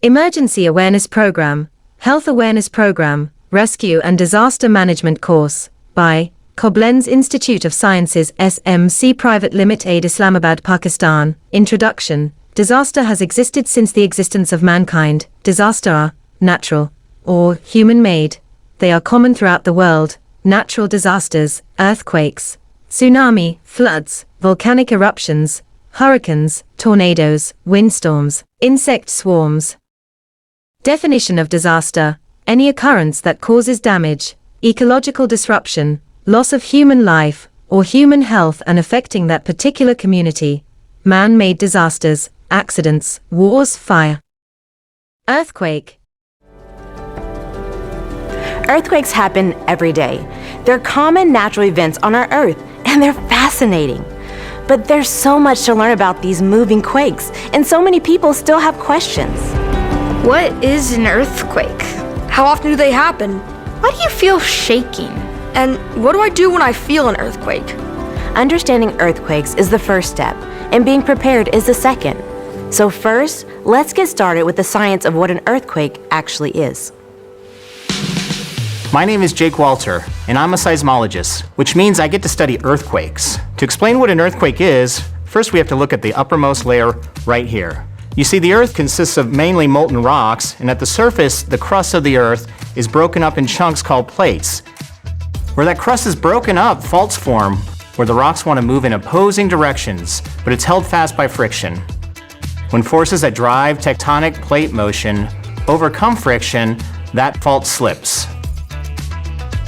Emergency Awareness Program, Health Awareness Program, Rescue and Disaster Management Course, by Koblenz Institute of Sciences SMC Private Limited, Islamabad, Pakistan. Introduction. Disaster has existed since the existence of mankind. Disaster are natural or human-made. They are common throughout the world. Natural disasters, earthquakes, tsunami, floods, volcanic eruptions, hurricanes, tornadoes, windstorms, insect swarms. Definition of disaster: any occurrence that causes damage, ecological disruption, loss of human life, or human health and affecting that particular community. Man-made disasters, accidents, wars, fire. Earthquake. Earthquakes happen every day. They're common natural events on our Earth, and they're fascinating. But there's so much to learn about these moving quakes, and so many people still have questions. What is an earthquake? How often do they happen? Why do you feel shaking? And what do I do when I feel an earthquake? Understanding earthquakes is the first step, and being prepared is the second. So first, let's get started with the science of what an earthquake actually is. My name is Jake Walter, and I'm a seismologist, which means I get to study earthquakes. To explain what an earthquake is, first we have to look at the uppermost layer right here. You see, the Earth consists of mainly molten rocks, and at the surface, the crust of the Earth is broken up in chunks called plates. Where that crust is broken up, faults form, where the rocks want to move in opposing directions, but it's held fast by friction. When forces that drive tectonic plate motion overcome friction, that fault slips.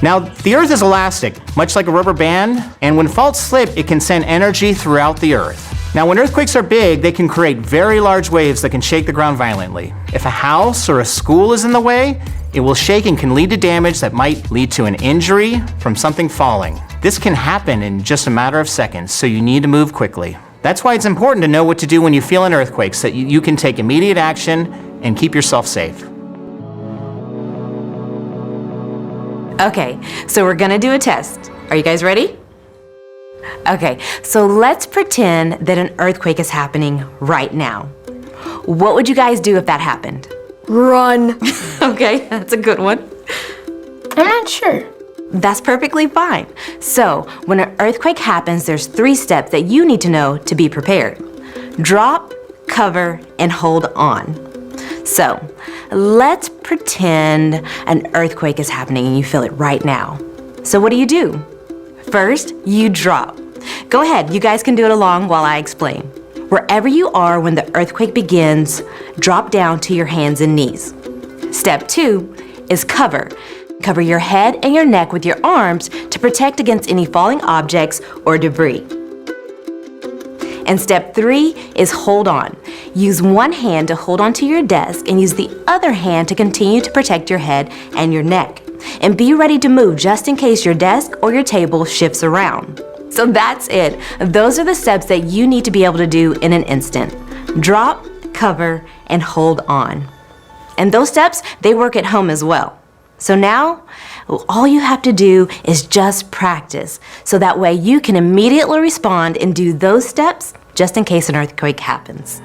Now, the Earth is elastic, much like a rubber band, and when faults slip, it can send energy throughout the Earth. Now, when earthquakes are big, they can create very large waves that can shake the ground violently. If a house or a school is in the way, it will shake and can lead to damage that might lead to an injury from something falling. This can happen in just a matter of seconds, so you need to move quickly. That's why it's important to know what to do when you feel an earthquake, so that you can take immediate action and keep yourself safe. Okay, so we're gonna do a test. Are you guys ready? Okay, so let's pretend that an earthquake is happening right now. What would you guys do if that happened? Run. Okay, that's a good one. I'm not sure. That's perfectly fine. So, when an earthquake happens, there's 3 steps that you need to know to be prepared. Drop, cover, and hold on. So, let's pretend an earthquake is happening and you feel it right now. So what do? First, you drop. Go ahead, you guys can do it along while I explain. Wherever you are when the earthquake begins, drop down to your hands and knees. Step 2 is cover. Cover your head and your neck with your arms to protect against any falling objects or debris. And step 3 is hold on. Use one hand to hold onto your desk and use the other hand to continue to protect your head and your neck. And be ready to move just in case your desk or your table shifts around. So that's it. Those are the steps that you need to be able to do in an instant. Drop, cover, and hold on. And those steps, they work at home as well. So now, all you have to do is just practice, so that way you can immediately respond and do those steps just in case an earthquake happens.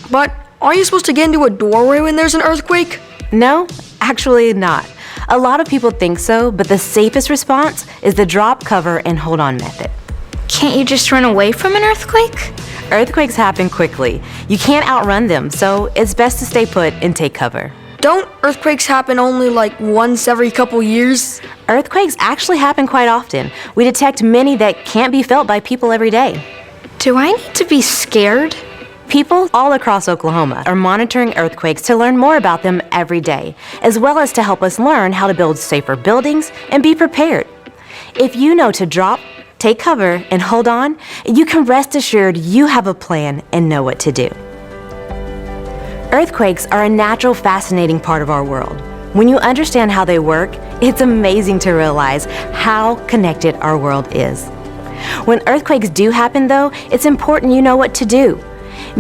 But aren't you supposed to get into a doorway when there's an earthquake? No, actually not. A lot of people think so, but the safest response is the drop, cover, and hold on method. Can't you just run away from an earthquake? Earthquakes happen quickly. You can't outrun them, so it's best to stay put and take cover. Don't earthquakes happen only like once every couple years? Earthquakes actually happen quite often. We detect many that can't be felt by people every day. Do I need to be scared? People all across Oklahoma are monitoring earthquakes to learn more about them every day, as well as to help us learn how to build safer buildings and be prepared. If you know to drop, take cover, and hold on, you can rest assured you have a plan and know what to do. Earthquakes are a natural, fascinating part of our world. When you understand how they work, it's amazing to realize how connected our world is. When earthquakes do happen, though, it's important you know what to do.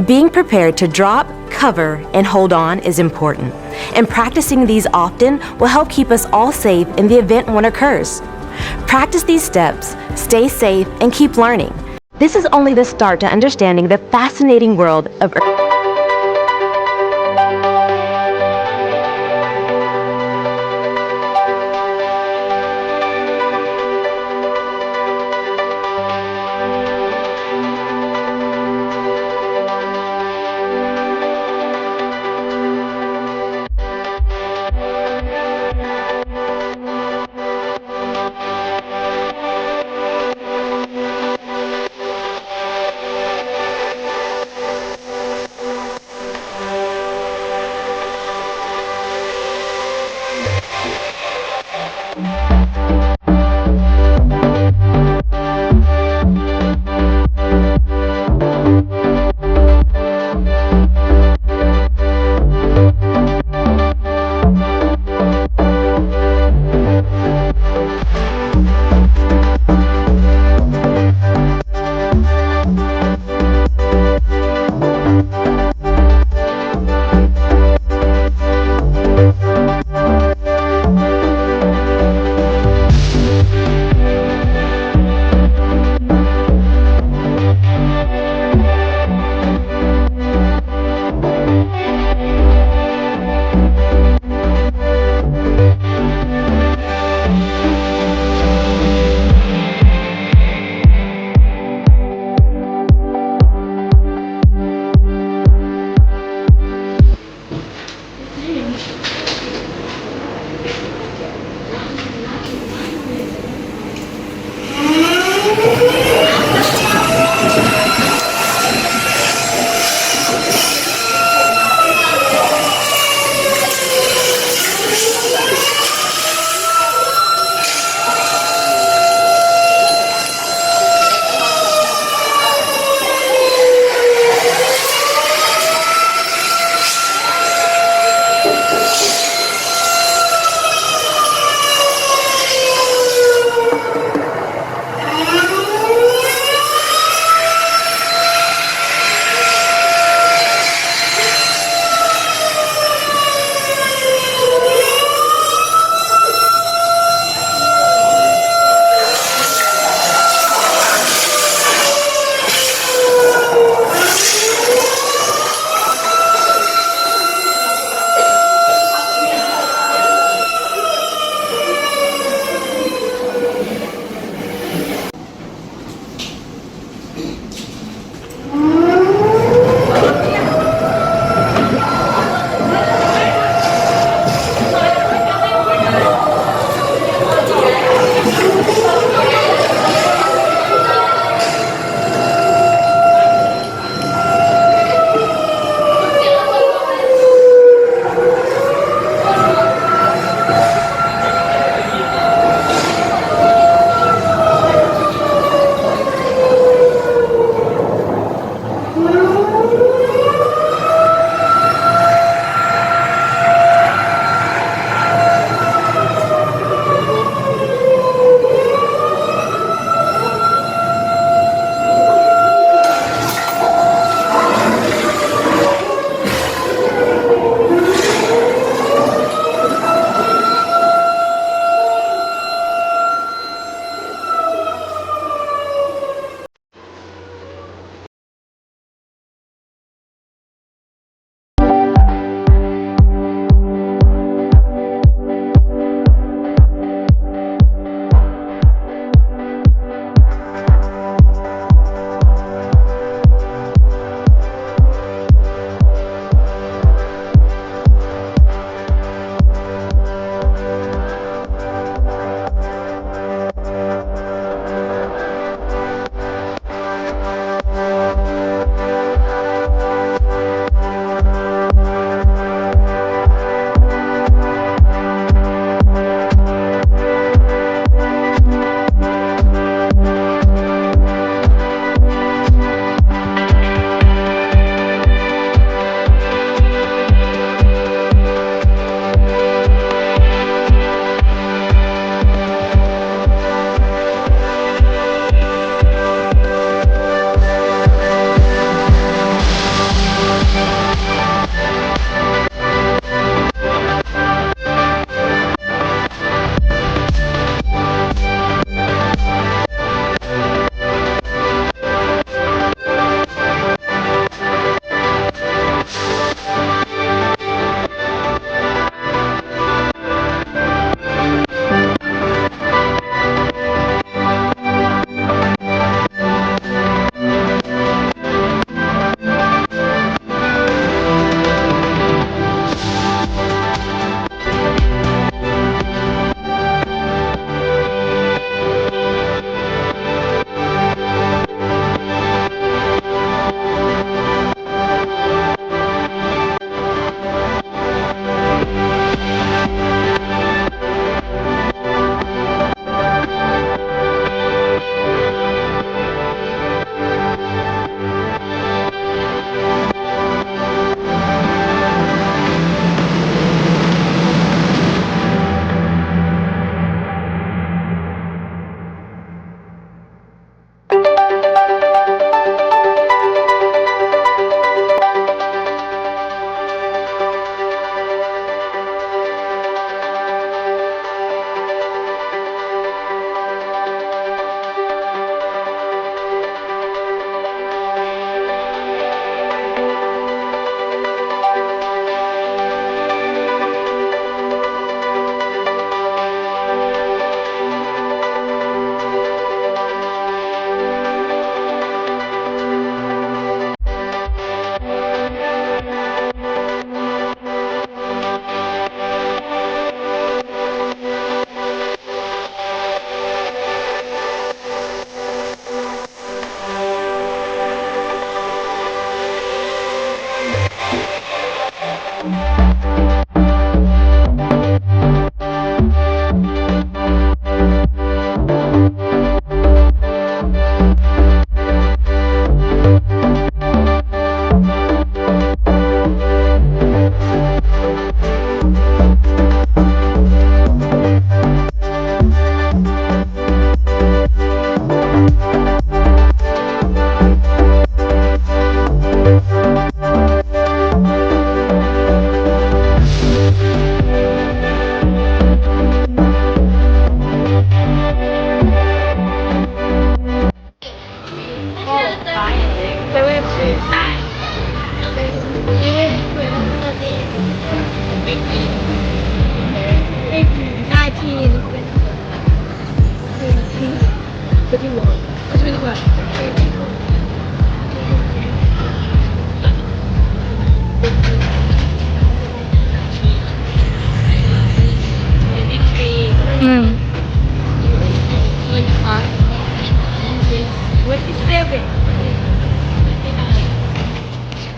Being prepared to drop, cover, and hold on is important, and practicing these often will help keep us all safe in the event one occurs. Practice these steps, stay safe, and keep learning. This is only the start to understanding the fascinating world of Earth.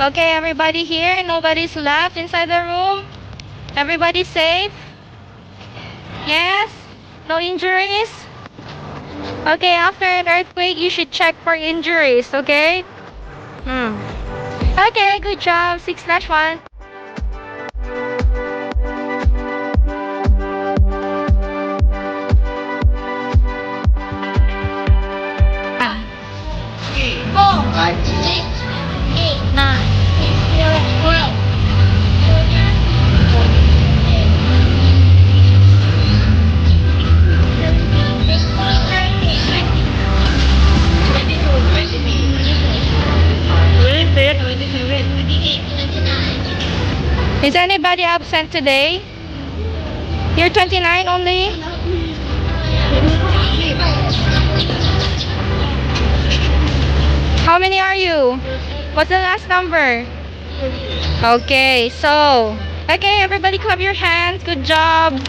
Okay, everybody here. Nobody's left inside the room. Everybody safe? Yes? No injuries? Okay, after an earthquake, you should check for injuries, okay? Okay, good job. 6/1. Is anybody absent today? You're 29 only? How many are you? What's the last number? Okay, so, okay, everybody clap your hands. Good job.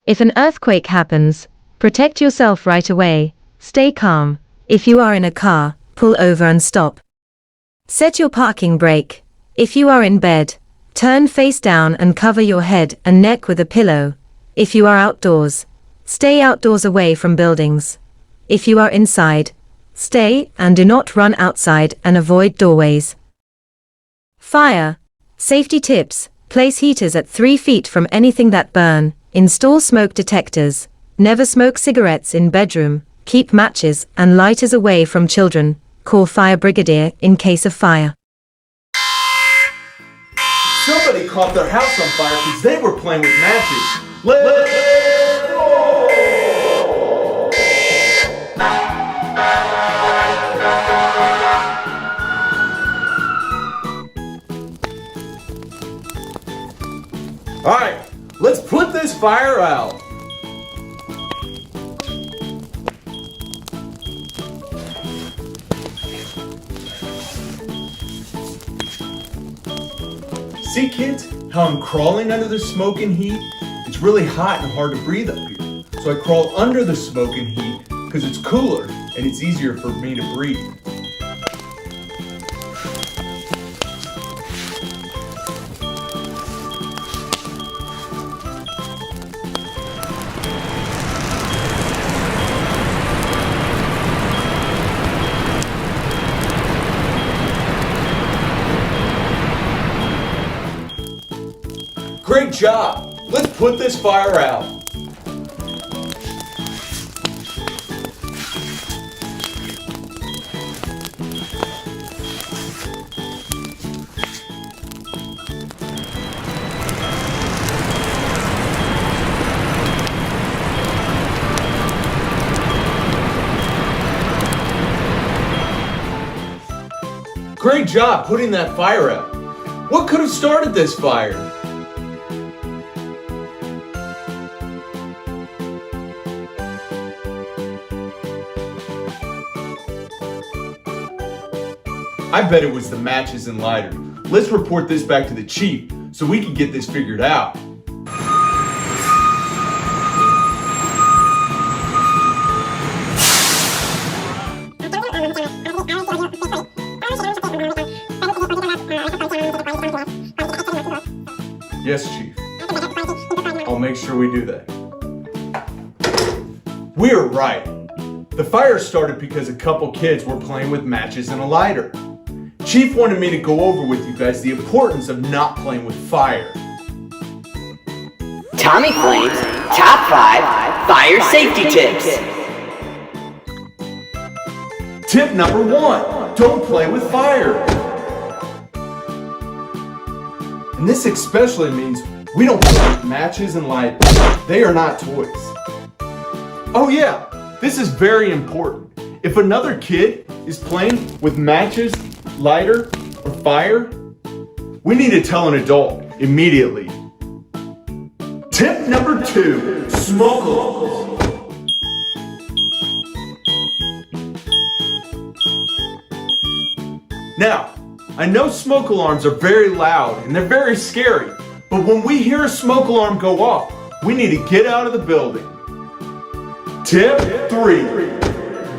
If an earthquake happens, protect yourself right away. Stay calm. If you are in a car, pull over and stop. Set your parking brake. If you are in bed, turn face down and cover your head and neck with a pillow. If you are outdoors, stay outdoors away from buildings. If you are inside, stay and do not run outside and avoid doorways. Fire. Safety tips. Place heaters at 3 feet from anything that burn. Install smoke detectors. Never smoke cigarettes in bedroom. Keep matches and lighters away from children. Call fire brigadier in case of fire. Somebody caught their house on fire because they were playing with matches. Let's go! All right, let's put this fire out. See, kids, how I'm crawling under the smoke and heat? It's really hot and hard to breathe up here. So I crawl under the smoke and heat because it's cooler and it's easier for me to breathe. Great job! Let's put this fire out. Great job putting that fire out. What could have started this fire? I bet it was the matches and lighter. Let's report this back to the chief so we can get this figured out. Yes, Chief. I'll make sure we do that. We are right. The fire started because a couple kids were playing with matches and a lighter. Chief wanted me to go over with you guys the importance of not playing with fire. Tommy Flame's Top 5 Fire Safety Tips. Tip number 1, don't play with fire. And this especially means we don't play with matches and lighters. They are not toys. Oh yeah, this is very important. If another kid is playing with matches, lighter, or fire, we need to tell an adult immediately. Tip number 2, smoke alarms. Now, I know smoke alarms are very loud and they're very scary, but when we hear a smoke alarm go off, we need to get out of the building. Tip 3, 3,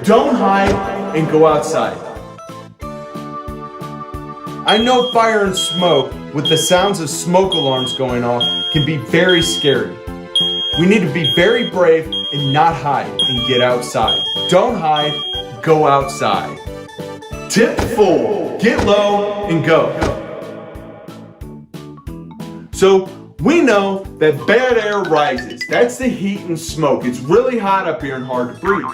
don't hide and go outside. I know fire and smoke, with the sounds of smoke alarms going off, can be very scary. We need to be very brave and not hide and get outside. Don't hide, go outside. Tip 4, get low and go. So we know that bad air rises. That's the heat and smoke. It's really hot up here and hard to breathe.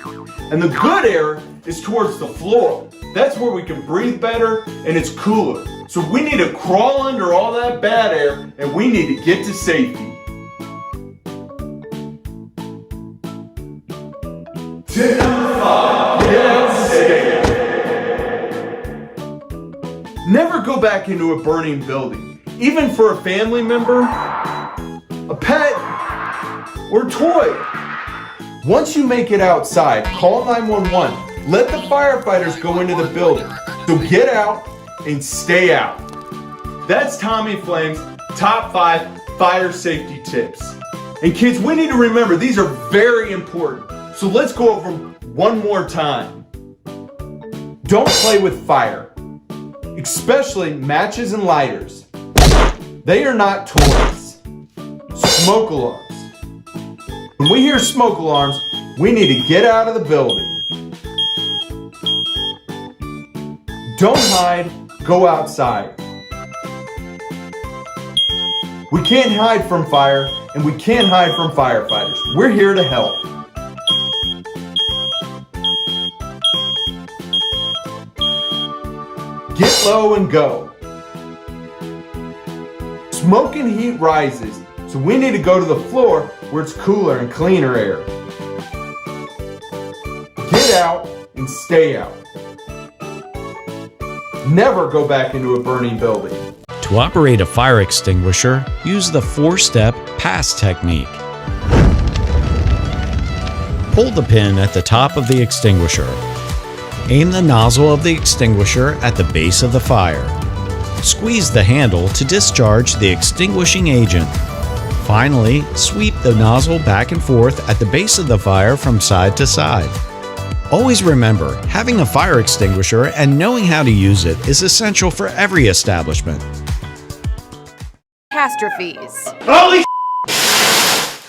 And the good air is towards the floor. That's where we can breathe better and it's cooler. So we need to crawl under all that bad air and we need to get to safety. Tip number 5, get out and stay. Never go back into a burning building, even for a family member, a pet, or a toy. Once you make it outside, call 911. Let the firefighters go into the building. So get out and stay out. That's Tommy Flame's top 5 fire safety tips. And kids, we need to remember these are very important. So let's go over them one more time. Don't play with fire, especially matches and lighters. They are not toys. Smoke alarms. When we hear smoke alarms, we need to get out of the building. Don't hide, go outside. We can't hide from fire, and we can't hide from firefighters. We're here to help. Get low and go. Smoke and heat rises, so we need to go to the floor where it's cooler and cleaner air. Get out and stay out. Never go back into a burning building. To operate a fire extinguisher, use the 4-step pass technique. Pull the pin at the top of the extinguisher. Aim the nozzle of the extinguisher at the base of the fire. Squeeze the handle to discharge the extinguishing agent. Finally, sweep the nozzle back and forth at the base of the fire from side to side. Always remember, having a fire extinguisher and knowing how to use it is essential for every establishment. Catastrophes. Holy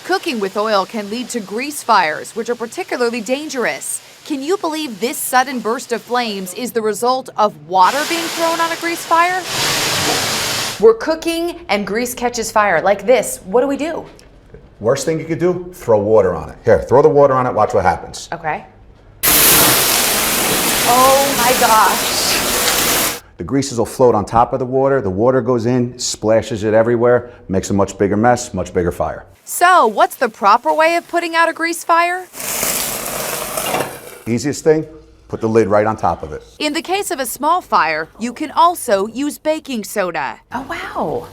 Cooking with oil can lead to grease fires, which are particularly dangerous. Can you believe this sudden burst of flames is the result of water being thrown on a grease fire? We're cooking and grease catches fire like this. What do we do? Worst thing you could do, throw water on it. Here, throw the water on it, watch what happens. Okay. Oh my gosh. The greases will float on top of the water goes in, splashes it everywhere, makes a much bigger mess, much bigger fire. So, what's the proper way of putting out a grease fire? Easiest thing, put the lid right on top of it. In the case of a small fire, you can also use baking soda. Oh, wow.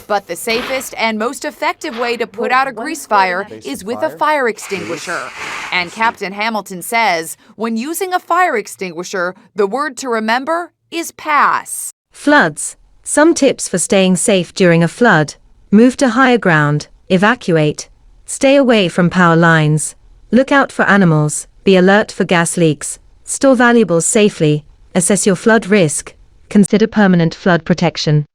But the safest and most effective way to put out a grease fire is with a fire extinguisher. And Captain Hamilton says, when using a fire extinguisher, the word to remember is pass. Floods. Some tips for staying safe during a flood. Move to higher ground. Evacuate. Stay away from power lines. Look out for animals. Be alert for gas leaks. Store valuables safely. Assess your flood risk. Consider permanent flood protection.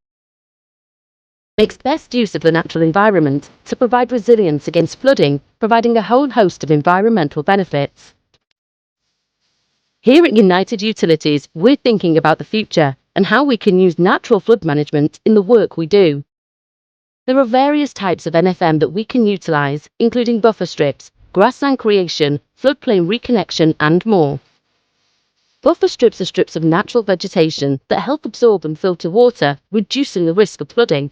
Makes best use of the natural environment to provide resilience against flooding, providing a whole host of environmental benefits. Here at United Utilities, we're thinking about the future and how we can use natural flood management in the work we do. There are various types of NFM that we can utilize, including buffer strips, grassland creation, floodplain reconnection, and more. Buffer strips are strips of natural vegetation that help absorb and filter water, reducing the risk of flooding.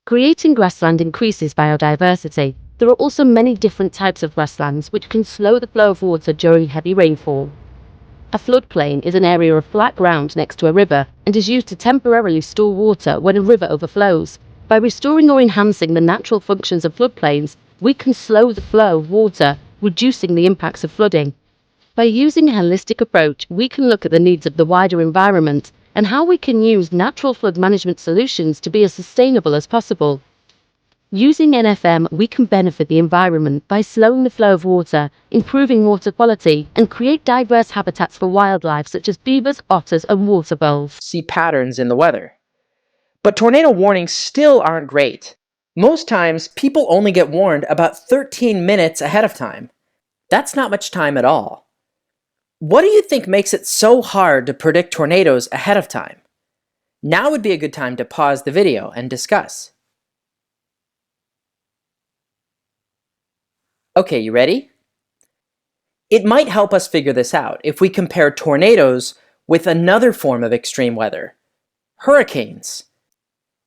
Creating grassland increases biodiversity. There are also many different types of grasslands which can slow the flow of water during heavy rainfall. A floodplain is an area of flat ground next to a river and is used to temporarily store water when a river overflows. By restoring or enhancing the natural functions of floodplains, we can slow the flow of water, reducing the impacts of flooding. By using a holistic approach, we can look at the needs of the wider environment and how we can use natural flood management solutions to be as sustainable as possible. Using NFM, we can benefit the environment by slowing the flow of water, improving water quality, and create diverse habitats for wildlife such as beavers, otters, and water voles. See patterns in the weather. But tornado warnings still aren't great. Most times, people only get warned about 13 minutes ahead of time. That's not much time at all. What do you think makes it so hard to predict tornadoes ahead of time? Now would be a good time to pause the video and discuss. Okay, you ready? It might help us figure this out if we compare tornadoes with another form of extreme weather, hurricanes.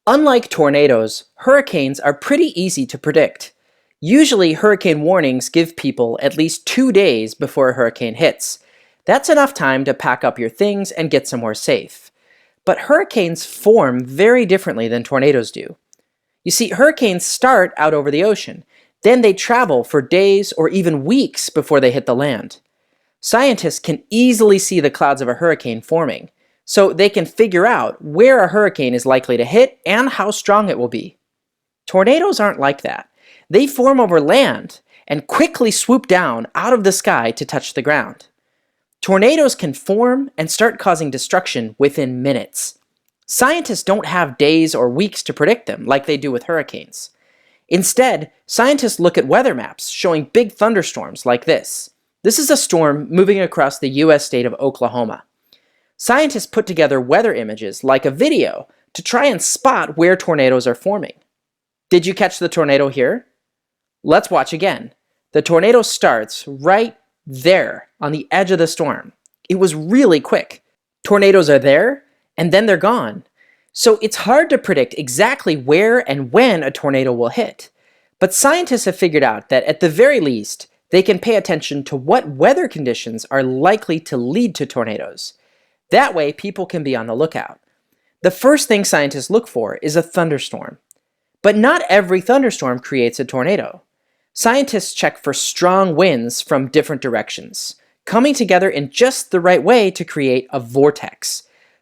Unlike tornadoes, hurricanes are pretty easy to predict. Usually, hurricane warnings give people at least 2 days before a hurricane hits. That's enough time to pack up your things and get somewhere safe. But hurricanes form very differently than tornadoes do. You see, hurricanes start out over the ocean. Then they travel for days or even weeks before they hit the land. Scientists can easily see the clouds of a hurricane forming, so they can figure out where a hurricane is likely to hit and how strong it will be. Tornadoes aren't like that. They form over land and quickly swoop down out of the sky to touch the ground. Tornadoes can form and start causing destruction within minutes. Scientists don't have days or weeks to predict them like they do with hurricanes. Instead, scientists look at weather maps showing big thunderstorms like this. This is a storm moving across the US state of Oklahoma. Scientists put together weather images like a video to try and spot where tornadoes are forming. Did you catch the tornado here? Let's watch again. The tornado starts right there on the edge of the storm. It was really quick. Tornadoes are there, and then they're gone. So it's hard to predict exactly where and when a tornado will hit. But scientists have figured out that at the very least, they can pay attention to what weather conditions are likely to lead to tornadoes. That way, people can be on the lookout. The first thing scientists look for is a thunderstorm. But not every thunderstorm creates a tornado. Scientists check for strong winds from different directions, coming together in just the right way to create a vortex.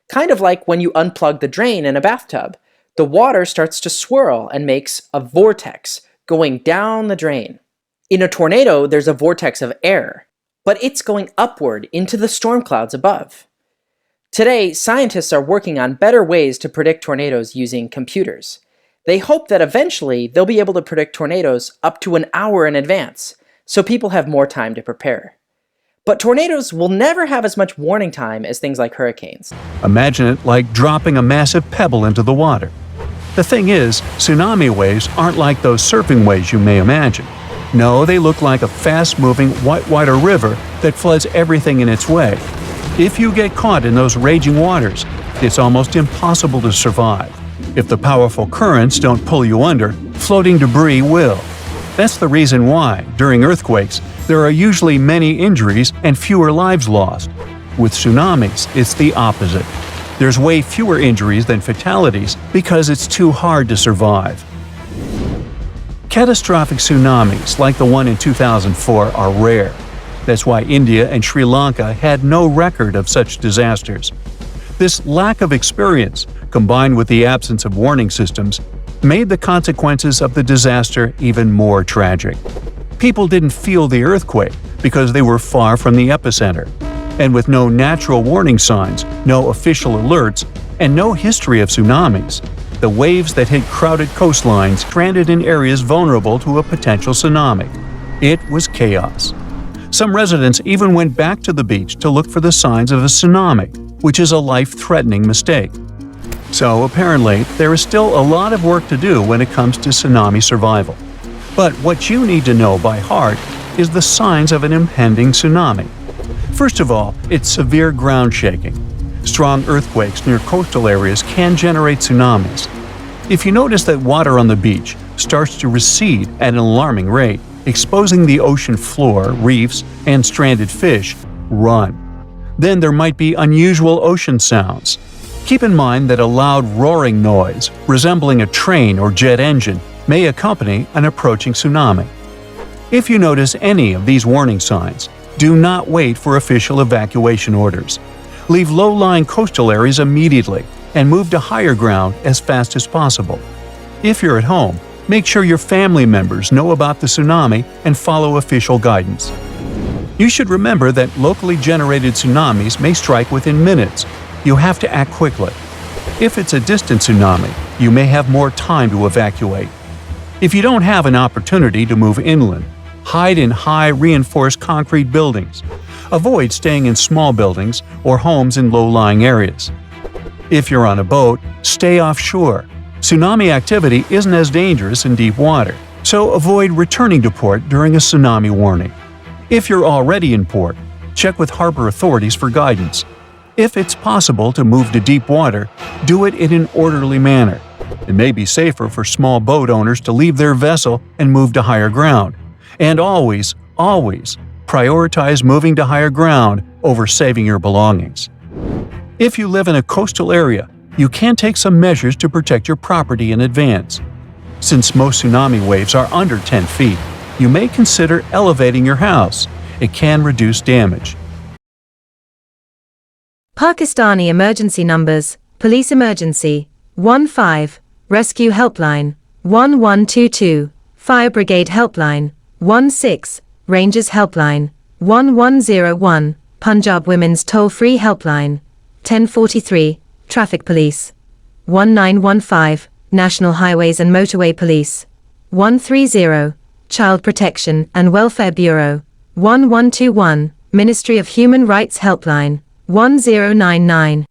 Kind of like when you unplug the drain in a bathtub. The water starts to swirl and makes a vortex going down the drain. In a tornado, there's a vortex of air, but it's going upward into the storm clouds above. Today, scientists are working on better ways to predict tornadoes using computers. They hope that eventually they'll be able to predict tornadoes up to an hour in advance, so people have more time to prepare. But tornadoes will never have as much warning time as things like hurricanes. Imagine it like dropping a massive pebble into the water. The thing is, tsunami waves aren't like those surfing waves you may imagine. No, they look like a fast-moving whitewater river that floods everything in its way. If you get caught in those raging waters, it's almost impossible to survive. If the powerful currents don't pull you under, floating debris will. That's the reason why, during earthquakes, there are usually many injuries and fewer lives lost. With tsunamis, it's the opposite. There's way fewer injuries than fatalities because it's too hard to survive. Catastrophic tsunamis like the one in 2004 are rare. That's why India and Sri Lanka had no record of such disasters. This lack of experience, combined with the absence of warning systems, made the consequences of the disaster even more tragic. People didn't feel the earthquake because they were far from the epicenter. And with no natural warning signs, no official alerts, and no history of tsunamis, the waves that hit crowded coastlines stranded in areas vulnerable to a potential tsunami. It was chaos. Some residents even went back to the beach to look for the signs of a tsunami, which is a life-threatening mistake. So apparently, there is still a lot of work to do when it comes to tsunami survival. But what you need to know by heart is the signs of an impending tsunami. First of all, it's severe ground shaking. Strong earthquakes near coastal areas can generate tsunamis. If you notice that water on the beach starts to recede at an alarming rate, exposing the ocean floor, reefs, and stranded fish, run. Then there might be unusual ocean sounds. Keep in mind that a loud roaring noise, resembling a train or jet engine, may accompany an approaching tsunami. If you notice any of these warning signs, do not wait for official evacuation orders. Leave low-lying coastal areas immediately and move to higher ground as fast as possible. If you're at home, Make sure your family members know about the tsunami and follow official guidance. You should remember that locally generated tsunamis may strike within minutes. You have to act quickly. If it's a distant tsunami, you may have more time to evacuate. If you don't have an opportunity to move inland, hide in high reinforced concrete buildings. Avoid staying in small buildings or homes in low-lying areas. If you're on a boat, stay offshore. Tsunami activity isn't as dangerous in deep water, so avoid returning to port during a tsunami warning. If you're already in port, check with harbor authorities for guidance. If it's possible to move to deep water, do it in an orderly manner. It may be safer for small boat owners to leave their vessel and move to higher ground. And always, always prioritize moving to higher ground over saving your belongings. If you live in a coastal area, you can take some measures to protect your property in advance. Since most tsunami waves are under 10 feet, you may consider elevating your house. It can reduce damage. Pakistani emergency numbers: Police Emergency 15, Rescue Helpline 1122, Fire Brigade Helpline 16, Rangers Helpline 1101, Punjab Women's Toll-Free Helpline 1043, Traffic Police 1915, National Highways and Motorway Police 130, Child Protection and Welfare Bureau 1121, Ministry of Human Rights Helpline 1099.